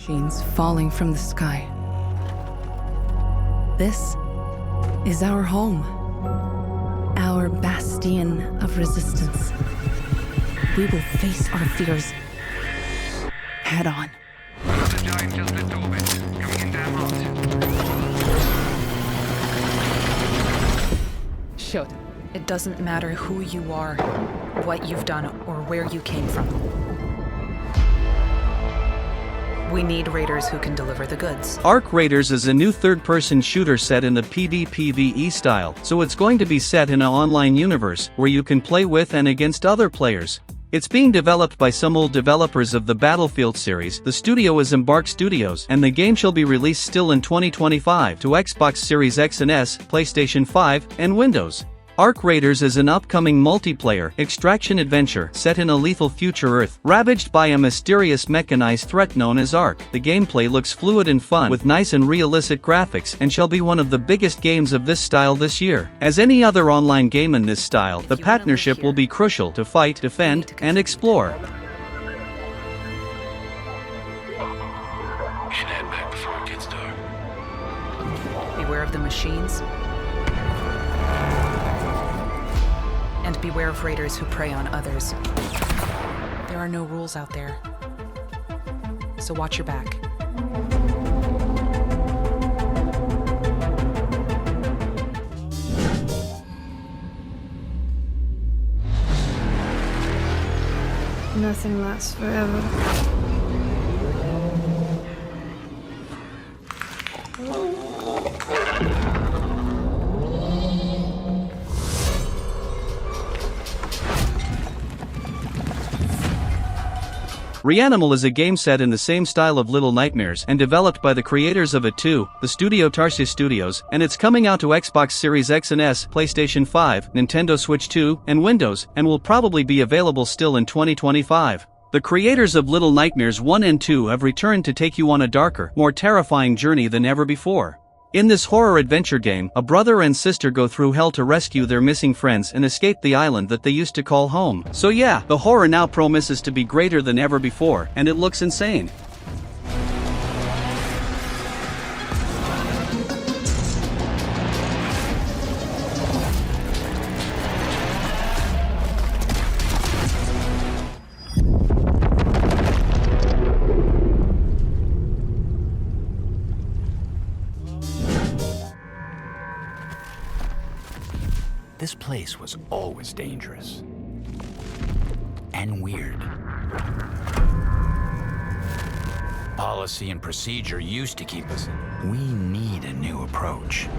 machines falling from the sky. This is our home, our bastion of resistance. We will face our fears head on. The giant just left orbit. Coming in damn hot. Shoot. It doesn't matter who you are, what you've done, or where you came from. We need raiders who can deliver the goods. Arc Raiders is a new third-person shooter set in the PvPvE style, so it's going to be set in an online universe, where you can play with and against other players. It's being developed by some old developers of the Battlefield series. The studio is Embark Studios, and the game shall be released still in 2025 to Xbox Series X and S, PlayStation 5, and Windows. Arc Raiders is an upcoming multiplayer, extraction adventure set in a lethal future Earth, ravaged by a mysterious mechanized threat known as Arc. The gameplay looks fluid and fun with nice and realistic graphics and shall be one of the biggest games of this style this year. As any other online game in this style, the partnership will be crucial to fight, defend, and explore. We should head back before it gets dark. Beware of the machines. And beware of raiders who prey on others. There are no rules out there. So watch your back. Nothing lasts forever. Reanimal is a game set in the same style of Little Nightmares and developed by the creators of it too, the studio Tarsier Studios, and it's coming out to Xbox Series X and S, PlayStation 5, Nintendo Switch 2, and Windows, and will probably be available still in 2025. The creators of Little Nightmares 1 and 2 have returned to take you on a darker, more terrifying journey than ever before. In this horror-adventure game, a brother and sister go through hell to rescue their missing friends and escape the island that they used to call home. So yeah, the horror now promises to be greater than ever before, and it looks insane. This place was always dangerous. And weird. Policy and procedure used to keep us in. We need a new approach.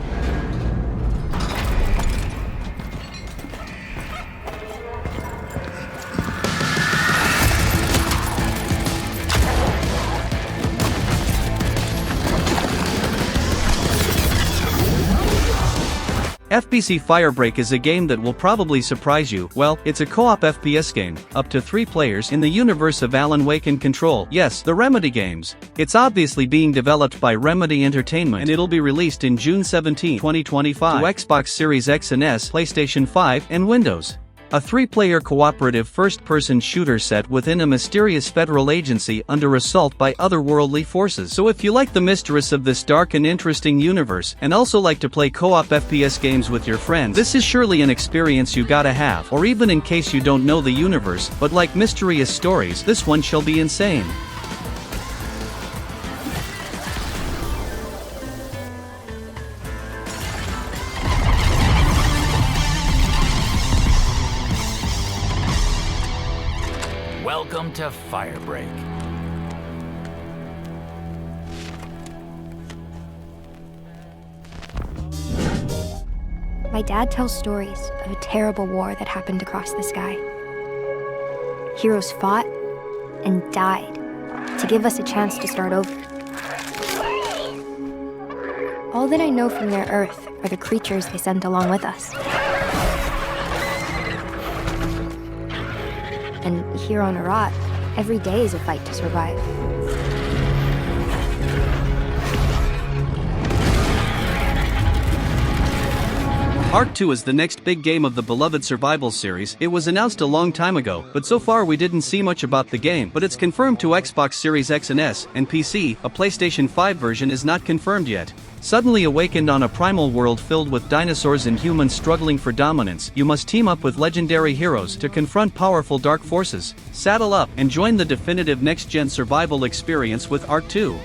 FBC Firebreak is a game that will probably surprise you. Well, it's a co-op FPS game, up to 3 players in the universe of Alan Wake and Control. Yes, the Remedy games. It's obviously being developed by Remedy Entertainment, and it'll be released in June 17, 2025 to Xbox Series X and S, PlayStation 5, and Windows. A 3-player cooperative first-person shooter set within a mysterious federal agency under assault by otherworldly forces. So if you like the mysteries of this dark and interesting universe, and also like to play co-op FPS games with your friends, this is surely an experience you gotta have. Or even in case you don't know the universe, but like mysterious stories, this one shall be insane. Welcome to Firebreak. My dad tells stories of a terrible war that happened across the sky. Heroes fought and died to give us a chance to start over. All that I know from their Earth are the creatures they sent along with us. And here on Arat, every day is a fight to survive. Ark 2 is the next big game of the beloved survival series. It was announced a long time ago, but so far we didn't see much about the game. But it's confirmed to Xbox Series X and S, and PC. A PlayStation 5 version is not confirmed yet. Suddenly awakened on a primal world filled with dinosaurs and humans struggling for dominance, you must team up with legendary heroes to confront powerful dark forces. Saddle up and join the definitive next-gen survival experience with Ark 2.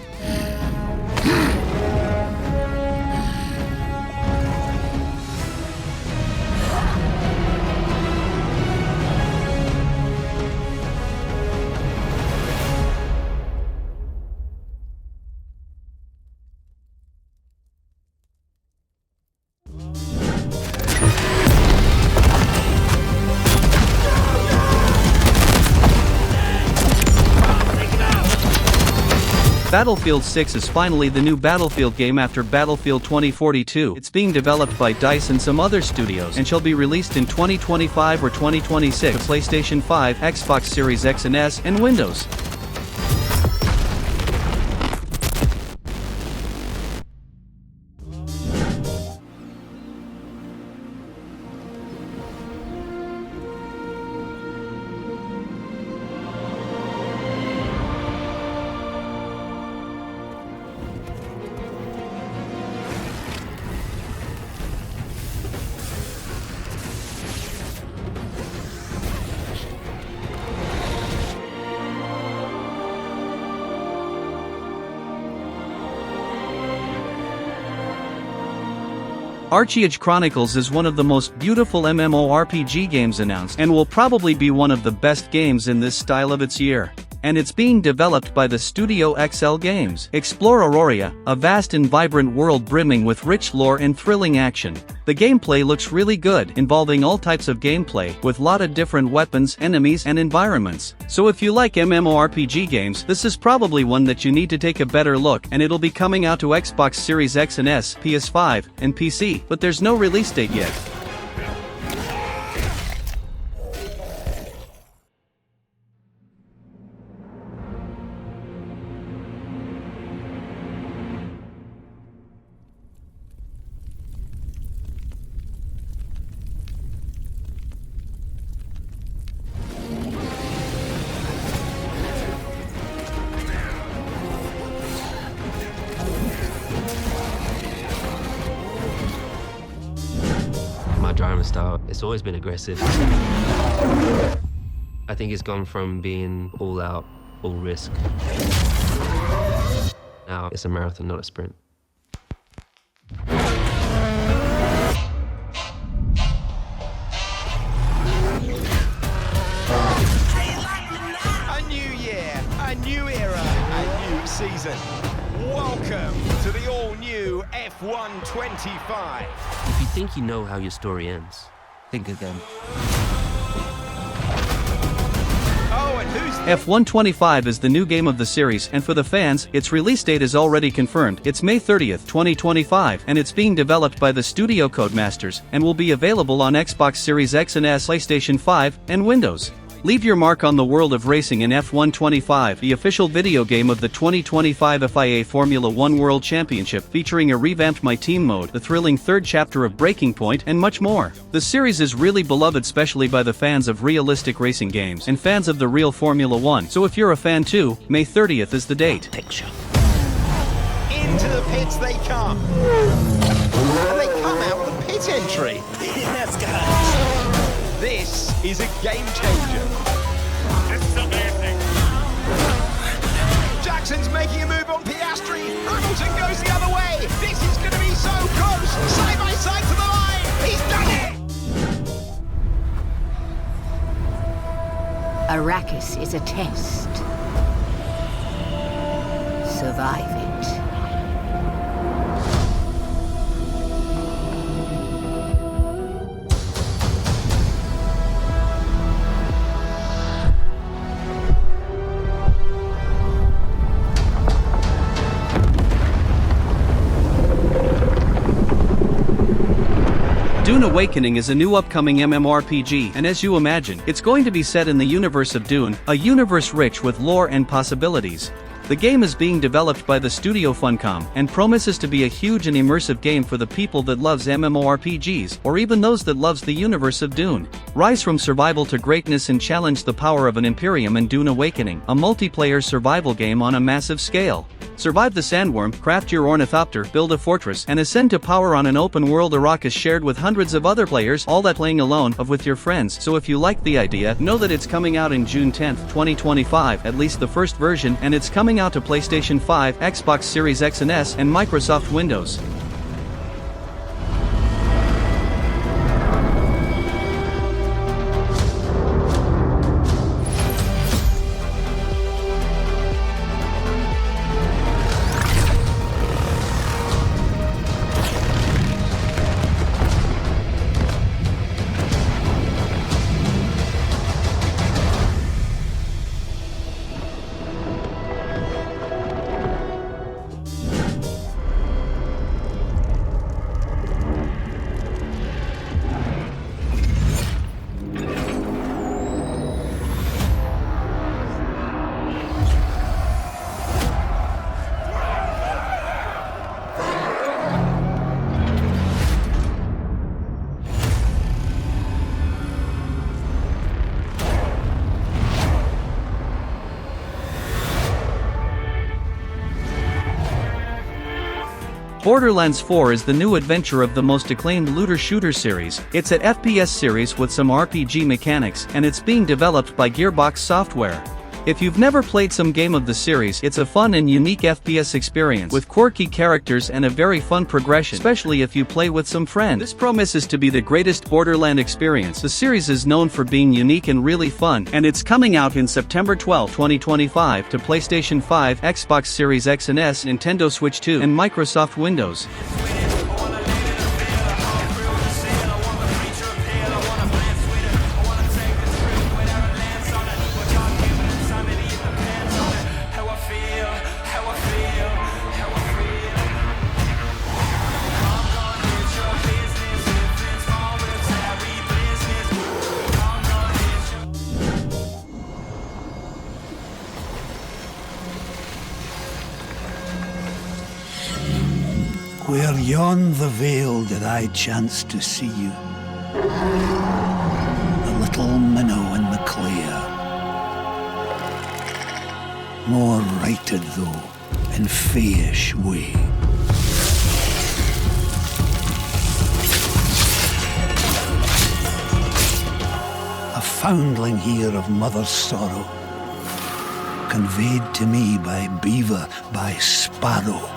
Battlefield 6 is finally the new Battlefield game after Battlefield 2042. It's being developed by DICE and some other studios and shall be released in 2025 or 2026 to PlayStation 5, Xbox Series X and S, and Windows. Archeage Chronicles is one of the most beautiful MMORPG games announced and will probably be one of the best games in this style of its year. And it's being developed by the studio XL Games. Explore Auroria, a vast and vibrant world brimming with rich lore and thrilling action. The gameplay looks really good, involving all types of gameplay, with lot of different weapons, enemies, and environments. So if you like MMORPG games, this is probably one that you need to take a better look, and it'll be coming out to Xbox Series X and S, PS5, and PC, but there's no release date yet. My driving style, it's always been aggressive. I think it's gone from being all out, all risk. Now it's a marathon, not a sprint. A new year, a new era, a new season. Welcome to the all-new F1 25. If you think you know how your story ends, think again. Oh, and who's F1 25 is the new game of the series, and for the fans, its release date is already confirmed. It's May 30th, 2025, and it's being developed by the studio Codemasters, and will be available on Xbox Series X and S, PlayStation 5, and Windows. Leave your mark on the world of racing in F1 25, the official video game of the 2025 FIA Formula 1 World Championship, featuring a revamped My Team mode, the thrilling third chapter of Breaking Point, and much more. The series is really beloved, especially by the fans of realistic racing games and fans of the real Formula 1. So if you're a fan too, May 30th is the date. Picture. into the pits they come. And they come out the pit entry. Yes, guys. This is a game changer. This is amazing. Jackson's making a move on Piastri. Hamilton goes the other way. This is going to be so close. Side by side to the line. He's done it. Arrakis is a test. Survive it. Dune Awakening is a new upcoming MMORPG, and as you imagine, it's going to be set in the universe of Dune, a universe rich with lore and possibilities. The game is being developed by the studio Funcom, and promises to be a huge and immersive game for the people that loves MMORPGs, or even those that loves the universe of Dune. Rise from survival to greatness and challenge the power of an Imperium in Dune Awakening, a multiplayer survival game on a massive scale. Survive the sandworm, craft your ornithopter, build a fortress, and ascend to power on an open-world Arrakis shared with hundreds of other players, all that playing alone or with your friends. So if you like the idea, know that it's coming out in June 10, 2025, at least the first version, and it's coming out to PlayStation 5, Xbox Series X and S, and Microsoft Windows. Borderlands 4 is the new adventure of the most acclaimed looter-shooter series. It's an FPS series with some RPG mechanics, and it's being developed by Gearbox Software. If you've never played some game of the series, it's a fun and unique FPS experience with quirky characters and a very fun progression, especially if you play with some friends. This promises to be the greatest Borderland experience. The series is known for being unique and really fun, and it's coming out in September 12, 2025 to PlayStation 5, Xbox Series X and S, Nintendo Switch 2, and Microsoft Windows. Where yon the vale did I chance to see you, the little minnow in the clear, more righted though, in fayish way. A foundling here of mother's sorrow, conveyed to me by beaver, by sparrow.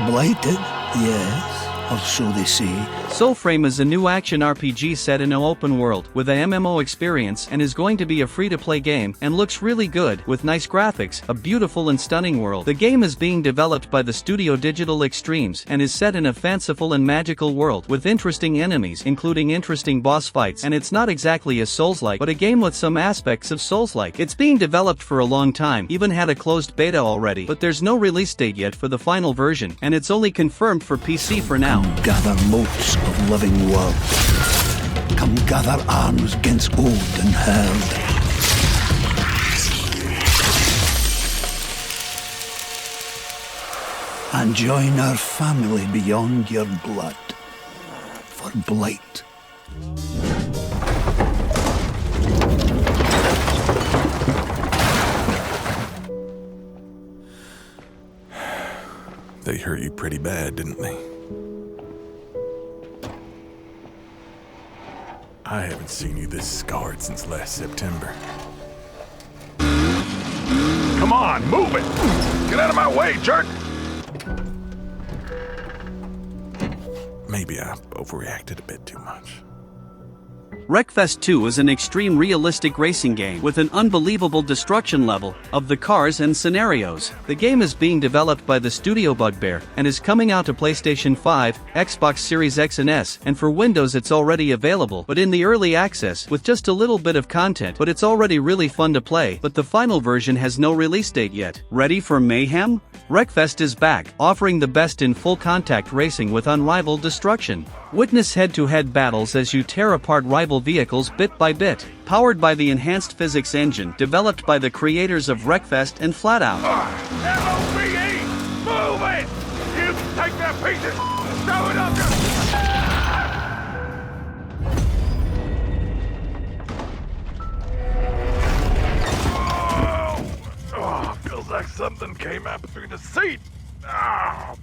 Blighted, yes, or so they say. Soulframe is a new action RPG set in an open world, with a MMO experience, and is going to be a free-to-play game, and looks really good, with nice graphics, a beautiful and stunning world. The game is being developed by the studio Digital Extremes, and is set in a fanciful and magical world, with interesting enemies, including interesting boss fights, and it's not exactly a Souls-like, but a game with some aspects of Souls-like. It's being developed for a long time, even had a closed beta already, but there's no release date yet for the final version, and it's only confirmed for PC for now. Come gather motes of living world. Come gather arms against old and herd. And join our family beyond your blood for Blight. They hurt you pretty bad, didn't they? I haven't seen you this scarred since last September. Come on, move it! Get out of my way, jerk! Maybe I overreacted a bit too much. Wreckfest 2 is an extreme realistic racing game with an unbelievable destruction level of the cars and scenarios. The game is being developed by the studio Bugbear and is coming out to PlayStation 5, Xbox Series X and S, and for Windows it's already available, but in the early access with just a little bit of content, but it's already really fun to play, but the final version has no release date yet. Ready for mayhem? Wreckfest is back, offering the best in full contact racing with unrivaled destruction. Witness head-to-head battles as you tear apart rival vehicles bit by bit. Powered by the enhanced physics engine developed by the creators of Wreckfest and Flatout. LOVE! Move it! You take that piece and throw it up Oh, feels like something came out between the seat. Ah.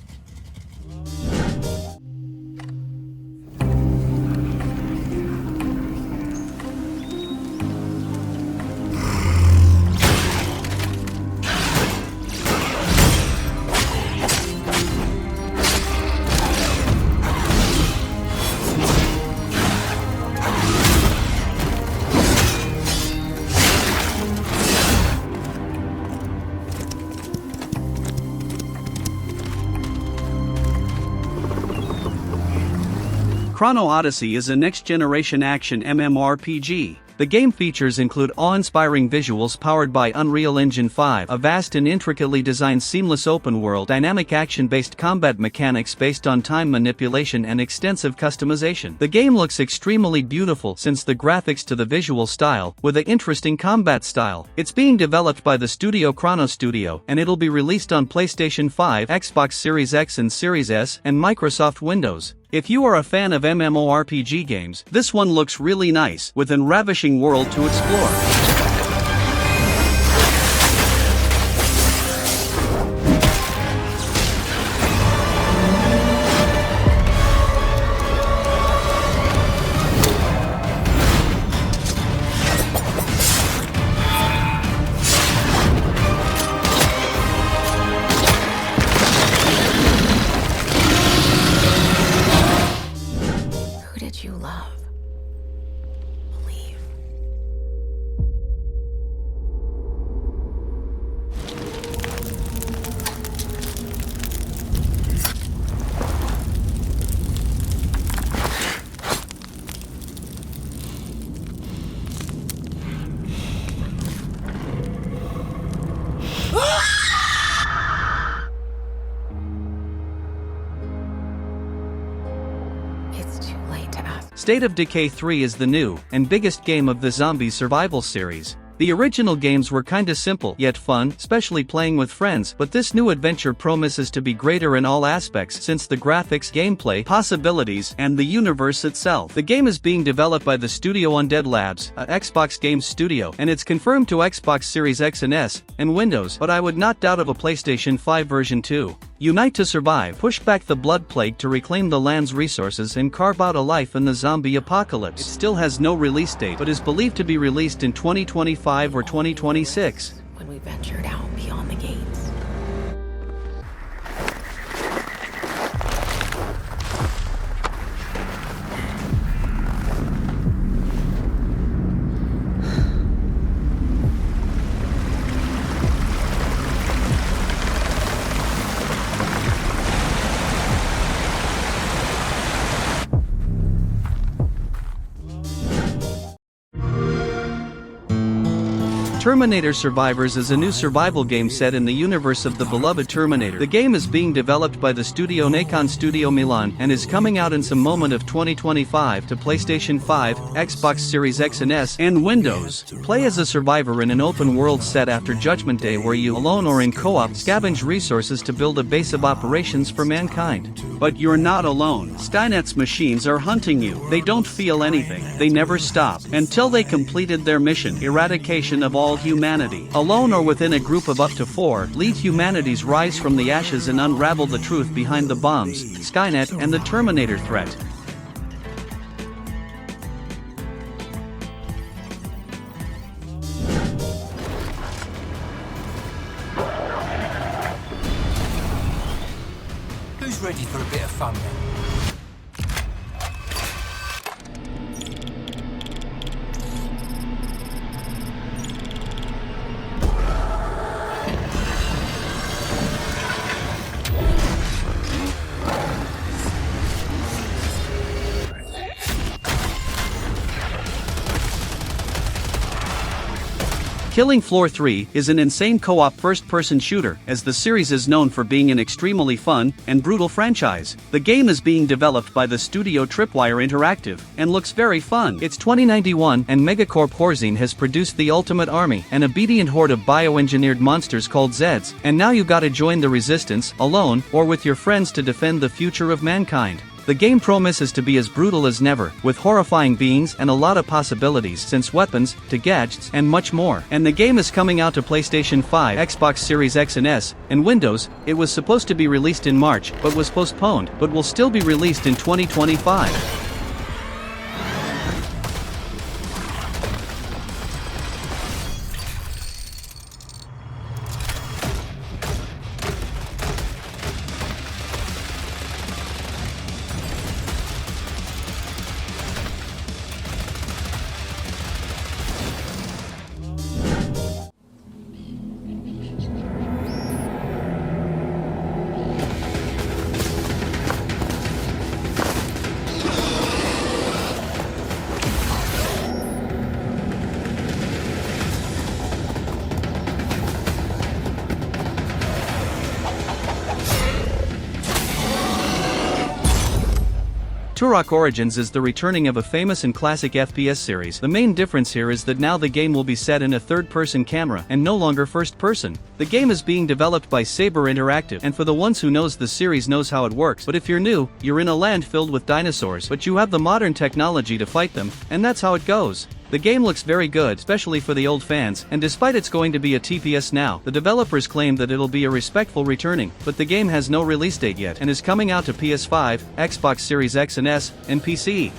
Chrono Odyssey is a next-generation action MMORPG. The game features include awe-inspiring visuals powered by Unreal Engine 5, a vast and intricately designed seamless open-world dynamic action-based combat mechanics based on time manipulation and extensive customization. The game looks extremely beautiful since the graphics to the visual style, with an interesting combat style. It's being developed by the studio Chrono Studio, and it'll be released on PlayStation 5, Xbox Series X and Series S, and Microsoft Windows. If you are a fan of MMORPG games, this one looks really nice, with a ravishing world to explore. You love. Believe. State of Decay 3 is the new and biggest game of the zombie survival series. The original games were kinda simple yet fun, especially playing with friends, but this new adventure promises to be greater in all aspects since the graphics, gameplay, possibilities, and the universe itself. The game is being developed by the studio Undead Labs, a Xbox Games studio, and it's confirmed to Xbox Series X and S, and Windows, but I would not doubt of a PlayStation 5 version too. Unite to survive, push back the blood plague to reclaim the land's resources and carve out a life in the zombie apocalypse. It still has no release date, but is believed to be released in 2025 or 2026. When we ventured out beyond the gates. Terminator Survivors is a new survival game set in the universe of the beloved Terminator. The game is being developed by the studio Nacon Studio Milan and is coming out in some moment of 2025 to PlayStation 5, Xbox Series X and S, and Windows. Play as a survivor in an open world set after Judgment Day where you, alone or in co-op, scavenge resources to build a base of operations for mankind. But you're not alone. Skynet's machines are hunting you. They don't feel anything. They never stop until they completed their mission, eradication of all humanity. Alone or within a group of up to 4, lead humanity's rise from the ashes and unravel the truth behind the bombs, Skynet, and the Terminator threat. Who's ready for a bit of fun then? Killing Floor 3 is an insane co-op first-person shooter, as the series is known for being an extremely fun and brutal franchise. The game is being developed by the studio Tripwire Interactive, and looks very fun. It's 2091 and Megacorp Horzine has produced the Ultimate Army, an obedient horde of bioengineered monsters called Zeds, and now you gotta join the resistance, alone, or with your friends to defend the future of mankind. The game promises to be as brutal as never, with horrifying beings and a lot of possibilities since weapons, to gadgets, and much more. And the game is coming out to PlayStation 5, Xbox Series X and S, and Windows. It was supposed to be released in March, but was postponed, but will still be released in 2025. Turok Origins is the returning of a famous and classic FPS series. The main difference here is that now the game will be set in a third-person camera and no longer first-person. The game is being developed by Saber Interactive, and for the ones who knows the series knows how it works. But if you're new, you're in a land filled with dinosaurs, but you have the modern technology to fight them, and that's how it goes. The game looks very good, especially for the old fans, and despite it's going to be a TPS now, the developers claim that it'll be a respectful returning, but the game has no release date yet and is coming out to PS5, Xbox Series X and S, and PC.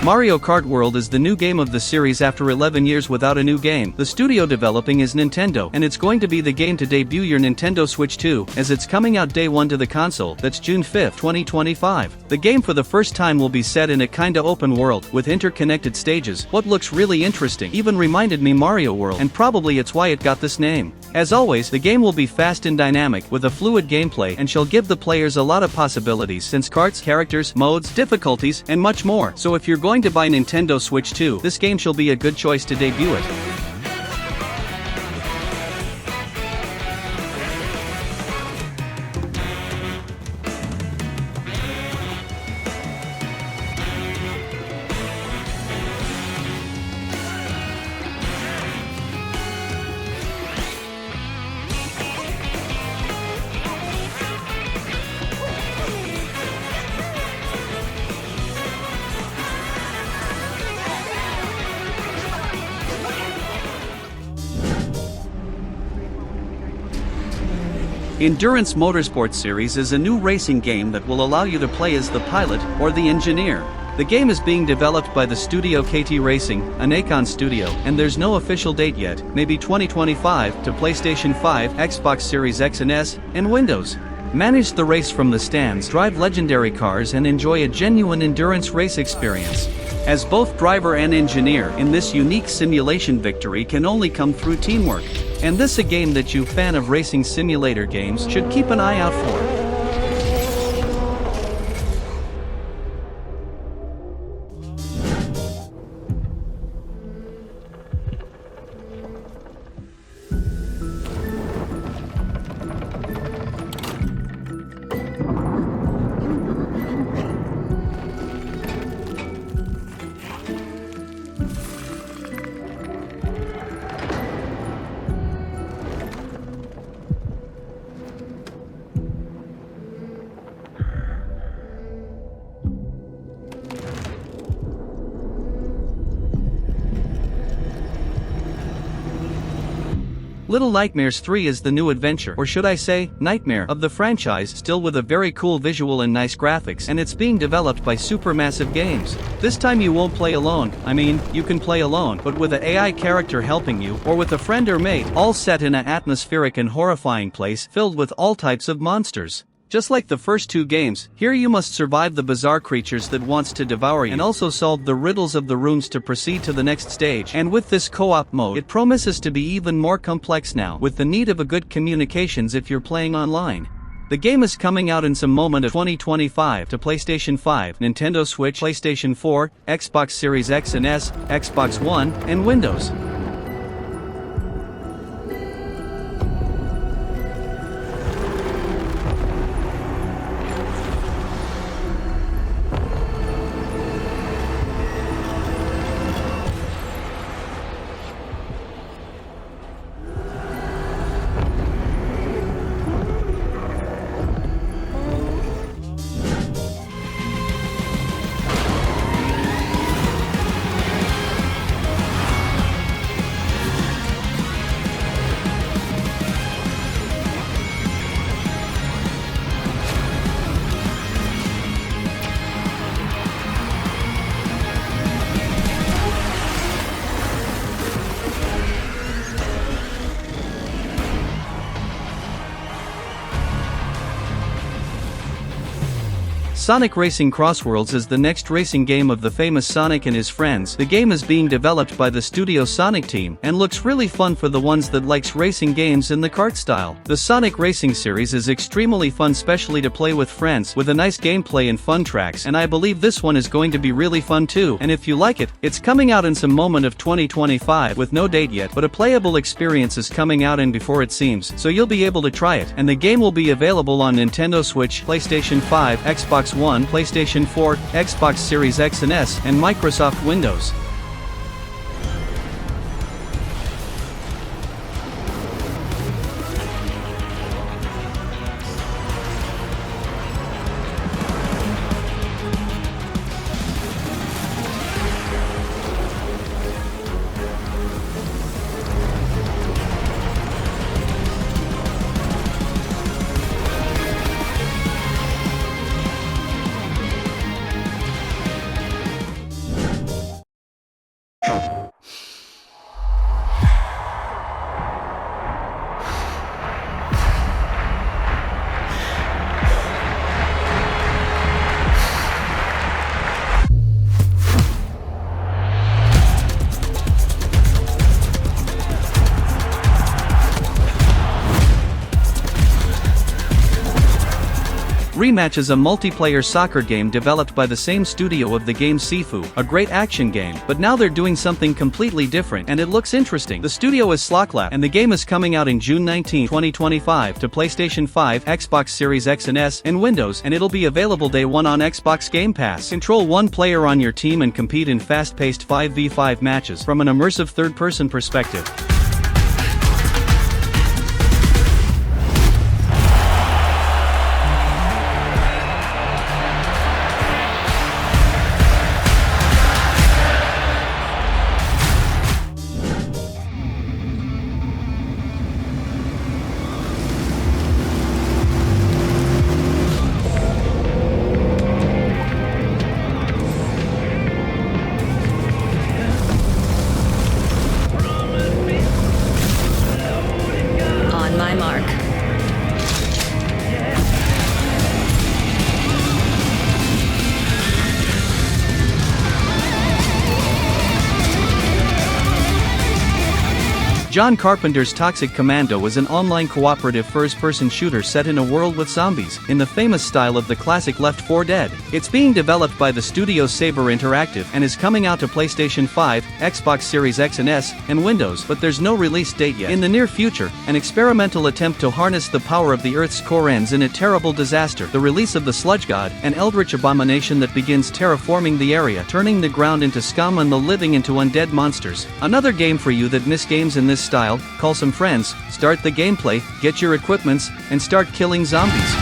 Mario Kart World is the new game of the series after 11 years without a new game. The studio developing is Nintendo, and it's going to be the game to debut your Nintendo Switch 2, as it's coming out day 1 to the console. That's June 5, 2025. The game for the first time will be set in a kinda open world, with interconnected stages. What looks really interesting even reminded me Mario World, and probably it's why it got this name. As always, the game will be fast and dynamic, with a fluid gameplay, and shall give the players a lot of possibilities since carts, characters, modes, difficulties, and much more. So if you're going to buy Nintendo Switch 2, this game shall be a good choice to debut it. Endurance Motorsport Series is a new racing game that will allow you to play as the pilot or the engineer. The game is being developed by the studio KT Racing, an Akon studio, and there's no official date yet, maybe 2025, to PlayStation 5, Xbox Series X and S, and Windows. Manage the race from the stands, drive legendary cars, and enjoy a genuine endurance race experience. As both driver and engineer in this unique simulation, victory can only come through teamwork. And this a game that you fan of racing simulator games should keep an eye out for. Little Nightmares 3 is the new adventure, or should I say, nightmare, of the franchise, still with a very cool visual and nice graphics, and it's being developed by Supermassive Games. This time you won't play alone. I mean, you can play alone, but with an AI character helping you, or with a friend or mate, all set in an atmospheric and horrifying place filled with all types of monsters. Just like the first two games, here you must survive the bizarre creatures that wants to devour you and also solve the riddles of the runes to proceed to the next stage. And with this co-op mode, it promises to be even more complex now, with the need of a good communications if you're playing online. The game is coming out in some moment of 2025 to PlayStation 5, Nintendo Switch, PlayStation 4, Xbox Series X and S, Xbox One, and Windows. Sonic Racing Crossworlds is the next racing game of the famous Sonic and his friends. The game is being developed by the Studio Sonic team, and looks really fun for the ones that likes racing games in the kart style. The Sonic Racing series is extremely fun, especially to play with friends, with a nice gameplay and fun tracks, and I believe this one is going to be really fun too. And if you like it, it's coming out in some moment of 2025 with no date yet, but a playable experience is coming out in before it seems, so you'll be able to try it. And the game will be available on Nintendo Switch, PlayStation 5, Xbox One, PlayStation 4, Xbox Series X and S, and Microsoft Windows. Rematch is a multiplayer soccer game developed by the same studio of the game Sifu, a great action game, but now they're doing something completely different and it looks interesting. The studio is Slocklap, and the game is coming out in June 19, 2025 to PlayStation 5, Xbox Series X and S, and Windows, and it'll be available day one on Xbox Game Pass. Control one player on your team and compete in fast-paced 5v5 matches from an immersive third-person perspective. John Carpenter's Toxic Commando is an online cooperative first-person shooter set in a world with zombies, in the famous style of the classic Left 4 Dead. It's being developed by the studio Saber Interactive and is coming out to PlayStation 5, Xbox Series X and S, and Windows, but there's no release date yet. In the near future, an experimental attempt to harness the power of the Earth's core ends in a terrible disaster, the release of the Sludge God, an eldritch abomination that begins terraforming the area, turning the ground into scum and the living into undead monsters. Another game for you that miss games in this style. Call some friends, start the gameplay, get your equipments, and start killing zombies.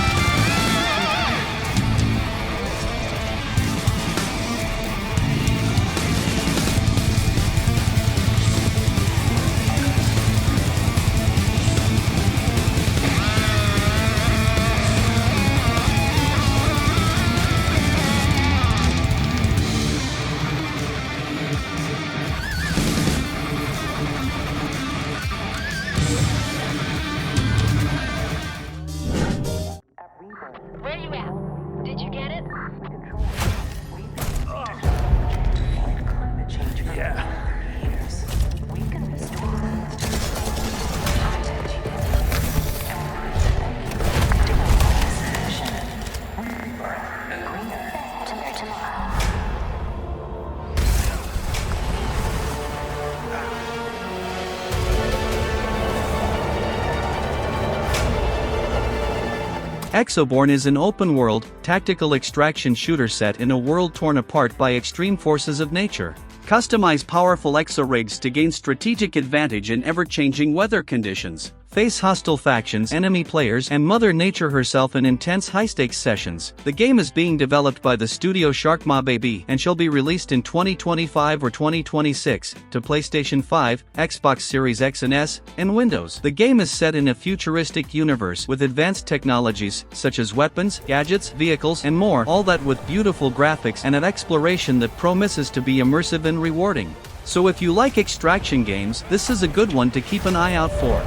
Exoborn is an open-world, tactical extraction shooter set in a world torn apart by extreme forces of nature. Customize powerful exorigs to gain strategic advantage in ever-changing weather conditions. Face hostile factions, enemy players, and Mother Nature herself in intense high-stakes sessions. The game is being developed by the studio Sharkma Baby and shall be released in 2025 or 2026 to PlayStation 5, Xbox Series X and S, and Windows. The game is set in a futuristic universe with advanced technologies such as weapons, gadgets, vehicles, and more, all that with beautiful graphics and an exploration that promises to be immersive and rewarding. So if you like extraction games, this is a good one to keep an eye out for.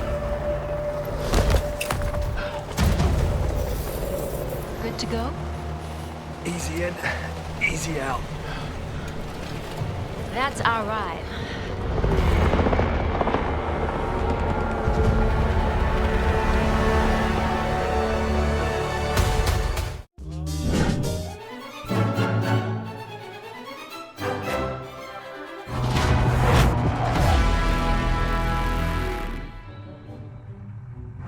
To go? Easy in, easy out. That's our ride.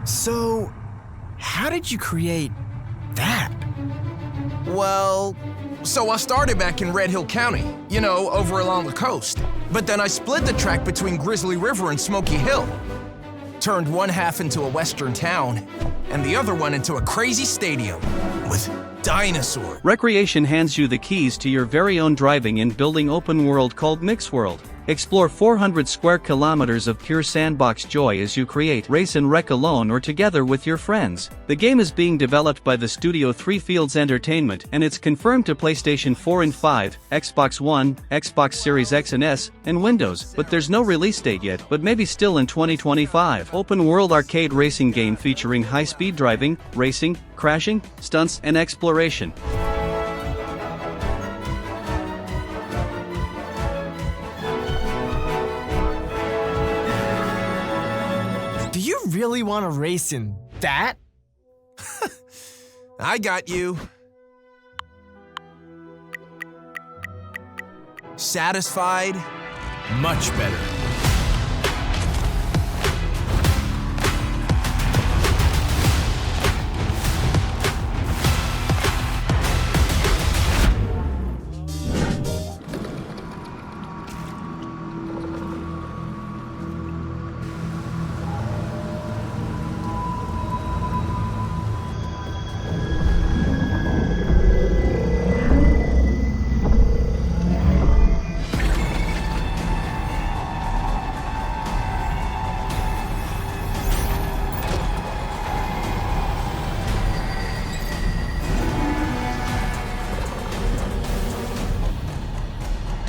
So, how did you create that? Well, so I started back in Red Hill County, you know, over along the coast. But then I split the track between Grizzly River and Smoky Hill. Turned one half into a western town, and the other one into a crazy stadium with dinosaurs. Recreation hands you the keys to your very own driving and building open world called Mixworld. Explore 400 square kilometers of pure sandbox joy as you create, race and wreck alone or together with your friends. The game is being developed by the studio Three Fields Entertainment and it's confirmed to PlayStation 4 and 5, Xbox One, Xbox Series X and S, and Windows, but there's no release date yet, but maybe still in 2025. Open world arcade racing game featuring high-speed driving, racing, crashing, stunts, and exploration. Really want to race in that? I got you. Satisfied? Much better.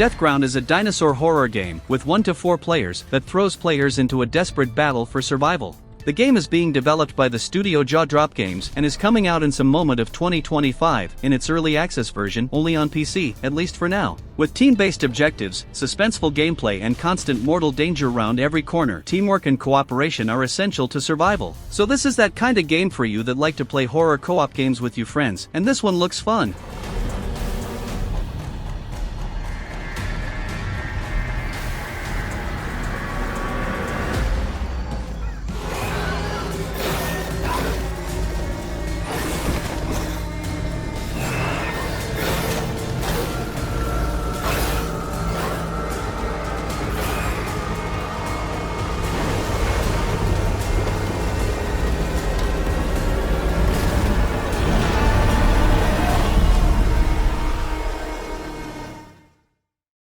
Deathground is a dinosaur horror game with 1 to 4 players that throws players into a desperate battle for survival. The game is being developed by the studio Jaw Drop Games and is coming out in some moment of 2025 in its early access version only on PC, at least for now. With team-based objectives, suspenseful gameplay and constant mortal danger round every corner, teamwork and cooperation are essential to survival. So this is that kind of game for you that like to play horror co-op games with your friends, and this one looks fun.